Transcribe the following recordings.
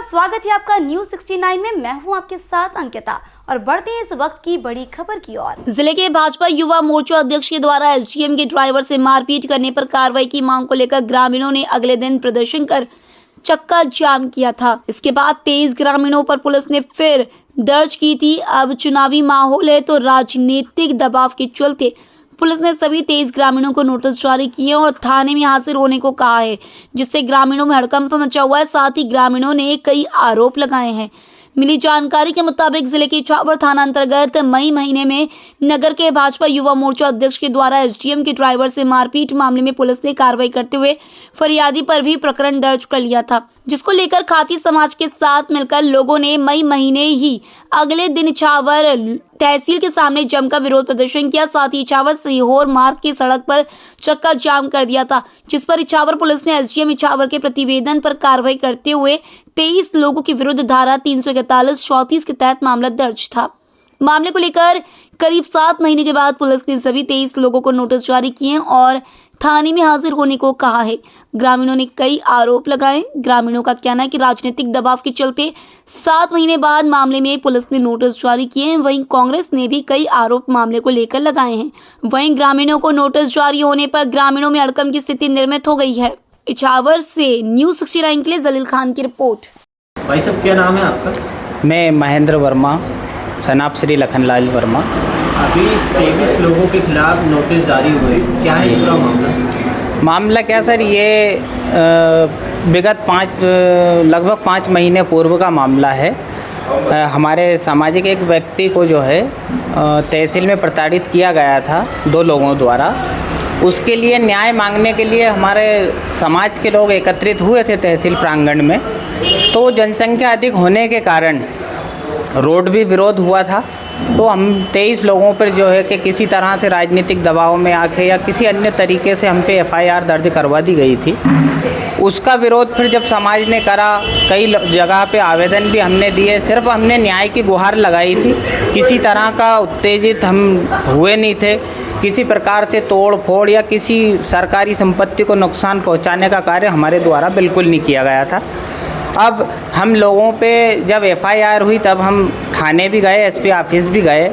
स्वागत है आपका न्यूज 69 में। मैं हूं आपके साथ अंकिता और बढ़ते हैं इस वक्त की बड़ी खबर की ओर। जिले के भाजपा युवा मोर्चा अध्यक्ष के द्वारा एसडीएम के ड्राइवर से मारपीट करने पर कार्रवाई की मांग को लेकर ग्रामीणों ने अगले दिन प्रदर्शन कर चक्का जाम किया था। इसके बाद 23 ग्रामीणों पर पुलिस ने फिर दर्ज की थी। अब चुनावी माहौल है तो राजनीतिक दबाव के चलते पुलिस ने सभी 23 ग्रामीणों को नोटिस जारी किए और थाने में हाजिर होने को कहा है, जिससे ग्रामीणों में हड़कंप मचा हुआ है। साथ ही ग्रामीणों ने कई आरोप लगाए हैं। मिली जानकारी के मुताबिक जिले के इछावर थाना अंतर्गत मई महीने में नगर के भाजपा युवा मोर्चा अध्यक्ष के द्वारा एसडीएम के ड्राइवर से मारपीट मामले में पुलिस ने कार्रवाई करते हुए फरियादी पर भी प्रकरण दर्ज कर लिया था, जिसको लेकर खाती समाज के साथ मिलकर लोगों ने मई महीने ही अगले दिन इछावर तहसील के सामने जमकर विरोध प्रदर्शन किया। साथ ही इछावर सीहोर मार्ग की सड़क पर चक्का जाम कर दिया था, जिस पर इछावर पुलिस ने एसडीएम इछावर के प्रतिवेदन पर कार्रवाई करते हुए 23 लोगों के विरुद्ध धारा 341-34 के तहत मामला दर्ज था। मामले को लेकर करीब 7 महीने के बाद पुलिस ने सभी 23 लोगों को नोटिस जारी किए और थाने में हाजिर होने को कहा है। ग्रामीणों ने कई आरोप लगाए। ग्रामीणों का कहना है कि राजनीतिक दबाव के चलते 7 महीने बाद मामले में पुलिस ने नोटिस जारी किए हैं। वहीं कांग्रेस ने भी कई आरोप मामले को लेकर लगाए हैं। वहीं ग्रामीणों को नोटिस जारी होने पर ग्रामीणों में हड़कंप की स्थिति निर्मित हो गई है। इछावर से न्यूज 69 के लिए जलील खान की रिपोर्ट। भाई साहब, क्या नाम है आपका? मैं महेंद्र वर्मा, सनाब श्री लखनलाल वर्मा। अभी 23 लोगों के खिलाफ नोटिस जारी हुए, क्या है ये पूरा मामला क्या सर, ये विगत लगभग 5 महीने पूर्व का मामला है। हमारे सामाजिक एक व्यक्ति को जो है तहसील में प्रताड़ित किया गया था 2 लोगों द्वारा। उसके लिए न्याय मांगने के लिए हमारे समाज के लोग एकत्रित हुए थे तहसील प्रांगण में। तो जनसंख्या अधिक होने के कारण रोड भी विरोध हुआ था। तो हम 23 लोगों पर जो है कि किसी तरह से राजनीतिक दबाव में आके या किसी अन्य तरीके से हम पे एफआईआर दर्ज करवा दी गई थी। उसका विरोध फिर जब समाज ने करा, कई जगह पे आवेदन भी हमने दिए। सिर्फ हमने न्याय की गुहार लगाई थी, किसी तरह का उत्तेजित हम हुए नहीं थे। किसी प्रकार से तोड़ फोड़ या किसी सरकारी संपत्ति को नुकसान पहुंचाने का कार्य हमारे द्वारा बिल्कुल नहीं किया गया था। अब हम लोगों पे जब एफआईआर हुई तब हम थाने भी गए, एसपी ऑफिस भी गए,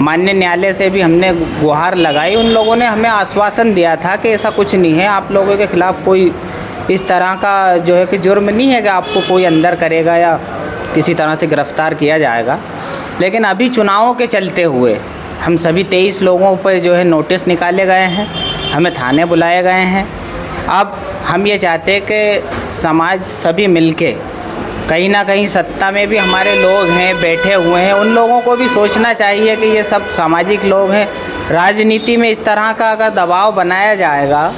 माननीय न्यायालय से भी हमने गुहार लगाई। उन लोगों ने हमें आश्वासन दिया था कि ऐसा कुछ नहीं है, आप लोगों के खिलाफ़ कोई इस तरह का जो है कि जुर्म नहीं है कि आपको कोई अंदर करेगा या किसी तरह से गिरफ्तार किया जाएगा। लेकिन अभी चुनावों के चलते हुए हम सभी 23 लोगों पर जो है नोटिस निकाले गए हैं, हमें थाने बुलाए गए हैं। अब हम ये चाहते हैं कि समाज सभी मिलके, कहीं ना कहीं सत्ता में भी हमारे लोग हैं, बैठे हुए हैं, उन लोगों को भी सोचना चाहिए कि ये सब सामाजिक लोग हैं। राजनीति में इस तरह का अगर दबाव बनाया जाएगा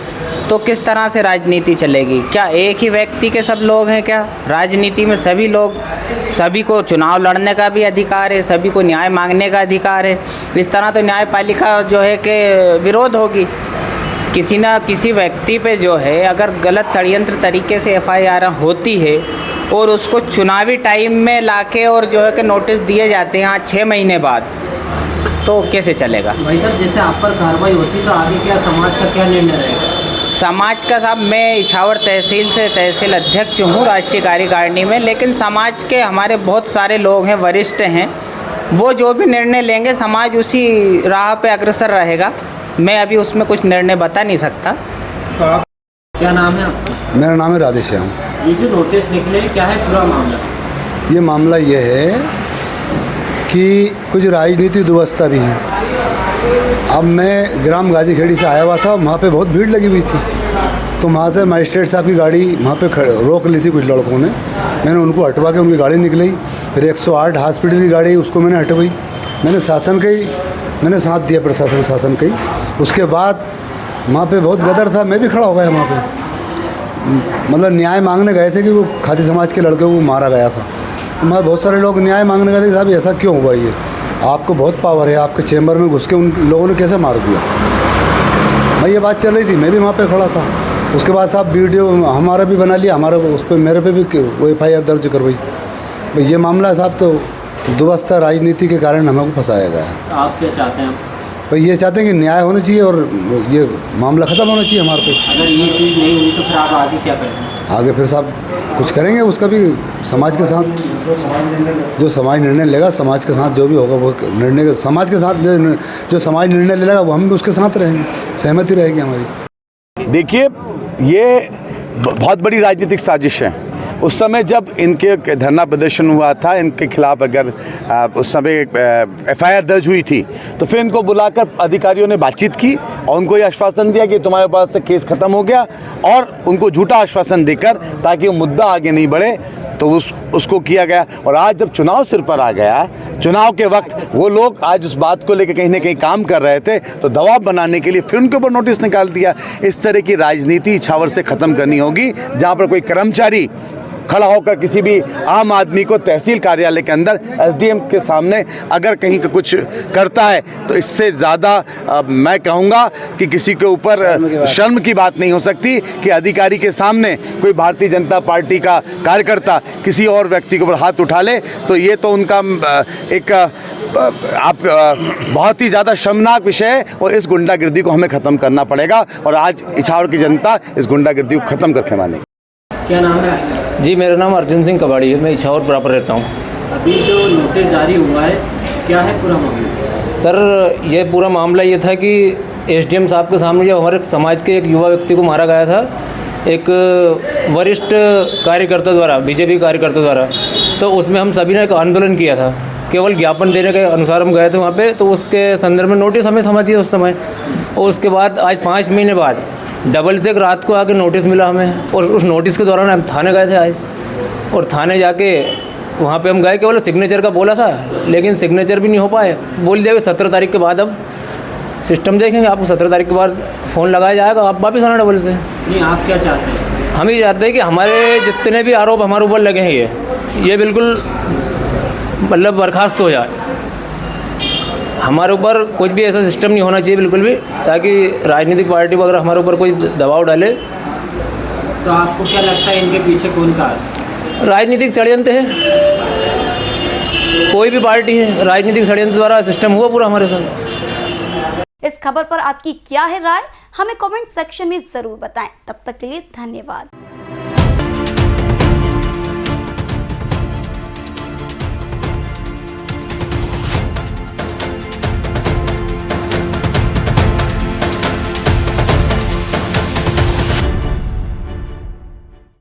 तो किस तरह से राजनीति चलेगी? क्या एक ही व्यक्ति के सब लोग हैं? क्या राजनीति में सभी लोग, सभी को चुनाव लड़ने का भी अधिकार है, सभी को न्याय मांगने का अधिकार है। इस तरह तो न्यायपालिका जो है कि विरोध होगी। किसी न किसी व्यक्ति पे जो है अगर गलत षड्यंत्र तरीके से एफआईआर होती है और उसको चुनावी टाइम में लाके और जो है कि नोटिस दिए जाते हैं 6 महीने बाद, तो कैसे चलेगा? भाई साहब, जैसे आप पर कार्रवाई होती तो आगे क्या समाज का क्या निर्णय रहेगा? समाज का साहब, मैं इछावर तहसील से तहसील अध्यक्ष हूँ राष्ट्रीय कार्यकारिणी में, लेकिन समाज के हमारे बहुत सारे लोग हैं, वरिष्ठ हैं, वो जो भी निर्णय लेंगे समाज उसी राह पे अग्रसर रहेगा। मैं अभी उसमें कुछ निर्णय बता नहीं सकता। तो आप, क्या नाम है आपका? मेरा नाम है राधेश्याम। ये जो नोटिस निकले, क्या है पूरा मामला? ये मामला ये है कि कुछ राजनीतिक व्यवस्था भी है। अब मैं ग्राम गाजीखेड़ी से आया हुआ था, वहाँ पे बहुत भीड़ लगी हुई थी, तो वहाँ से मजिस्ट्रेट साहब की गाड़ी वहाँ पे रोक ली थी कुछ लड़कों ने। मैंने उनको हटवा के उनकी गाड़ी निकली। फिर 108 हॉस्पिटल की गाड़ी, उसको मैंने हटवाई। मैंने साथ दिया, प्रशासन शासन का ही। उसके बाद वहाँ पे बहुत गदर था, मैं भी खड़ा हो गया वहाँ पे। मतलब न्याय मांगने गए थे कि वो खाती समाज के लड़के को मारा गया था। मैं बहुत सारे लोग न्याय मांगने गए थे कि साहब ऐसा क्यों हुआ, ये आपको बहुत पावर है, आपके चैम्बर में घुस के उन लोगों ने कैसे मार दिया। भाई ये बात चल रही थी, मैं भी वहाँ पे खड़ा था। उसके बाद साहब वीडियो हमारा भी बना लिया, हमारा उस पर मेरे पे भी वो एफआईआर दर्ज करवाई। भाई ये मामला साहब तो दुवस्था राजनीति के कारण हमको फंसाया गया है। आप क्या चाहते हैं? भाई ये चाहते हैं कि न्याय होना चाहिए और ये मामला ख़त्म होना चाहिए हमारे पे। अगर ये चीज़ नहीं हुई तो फिर आप आगे क्या करेंगे? आगे फिर साहब कुछ करेंगे, उसका भी समाज के साथ जो समाज निर्णय लेगा, समाज के साथ जो भी होगा वो निर्णय, समाज के साथ जो समाज निर्णय लेगा वो हम भी उसके साथ रहेंगे, सहमति रहेगी हमारी। देखिए, ये बहुत बड़ी राजनीतिक साजिश है। उस समय जब इनके धरना प्रदर्शन हुआ था, इनके खिलाफ अगर उस समय एफआईआर दर्ज हुई थी, तो फिर इनको बुलाकर अधिकारियों ने बातचीत की और उनको ये आश्वासन दिया कि तुम्हारे पास से केस खत्म हो गया, और उनको झूठा आश्वासन देकर ताकि वो मुद्दा आगे नहीं बढ़े तो उसको किया गया। और आज जब चुनाव सिर पर आ गया, चुनाव के वक्त वो लोग आज उस बात को लेकर कहीं ना कहीं काम कर रहे थे, तो दबाव बनाने के लिए फिर उनके ऊपर नोटिस निकाल दिया। इस तरह की राजनीति इछावर से ख़त्म करनी होगी, जहाँ पर कोई कर्मचारी खड़ा होकर किसी भी आम आदमी को तहसील कार्यालय के अंदर एसडीएम के सामने अगर कहीं का कुछ करता है, तो इससे ज़्यादा मैं कहूँगा कि किसी के ऊपर शर्म की बात नहीं हो सकती कि अधिकारी के सामने कोई भारतीय जनता पार्टी का कार्यकर्ता किसी और व्यक्ति के ऊपर हाथ उठा ले, तो ये तो उनका एक बहुत ही ज़्यादा शर्मनाक विषय है, और इस गुंडागिर्दी को हमें ख़त्म करना पड़ेगा। और आज इछावर की जनता इस गुंडागिर्दी को ख़त्म करके मानेगी। क्या नाम है? जी, मेरा नाम अर्जुन सिंह कबाड़ी है, मैं इछावर प्रॉपर रहता हूँ। अभी जो नोटिस जारी हुआ है, क्या है पूरा मामला? सर, ये पूरा मामला ये था कि एसडीएम साहब के सामने जब हमारे समाज के एक युवा व्यक्ति को मारा गया था, एक वरिष्ठ कार्यकर्ता द्वारा, बीजेपी कार्यकर्ता द्वारा, तो उसमें हम सभी ने एक आंदोलन किया था। केवल ज्ञापन देने के अनुसार हम गए थे वहाँ पे, तो उसके संदर्भ में नोटिस हमें थमा दिया उस समय। और उसके बाद आज 5 महीने बाद डबल से एक रात को आके नोटिस मिला हमें, और उस नोटिस के दौरान हम थाने गए थे आज। और थाने जाके वहाँ पे हम गए, केवल सिग्नेचर का बोला था, लेकिन सिग्नेचर भी नहीं हो पाए। बोल दिया कि 17 तारीख के बाद अब सिस्टम देखेंगे, आपको 17 तारीख के बाद फ़ोन लगाया जाएगा, आप वापस आना डबल से। नहीं, आप क्या चाहते हैं? हम ये चाहते हैं कि हमारे जितने भी आरोप हमारे ऊपर लगे हैं ये बिल्कुल मतलब बर्खास्त हो जाए। हमारे ऊपर कुछ भी ऐसा सिस्टम नहीं होना चाहिए बिल्कुल भी, ताकि राजनीतिक पार्टी वगैरह हमारे ऊपर कोई दबाव डाले। तो आपको क्या लगता है इनके पीछे कौन का है? राजनीतिक षड्यंत्र है, कोई भी पार्टी है, राजनीतिक षड्यंत्र द्वारा सिस्टम हुआ पूरा हमारे साथ। इस खबर पर आपकी क्या है राय, हमें कमेंट सेक्शन में जरूर बताएं। तब तक के लिए धन्यवाद।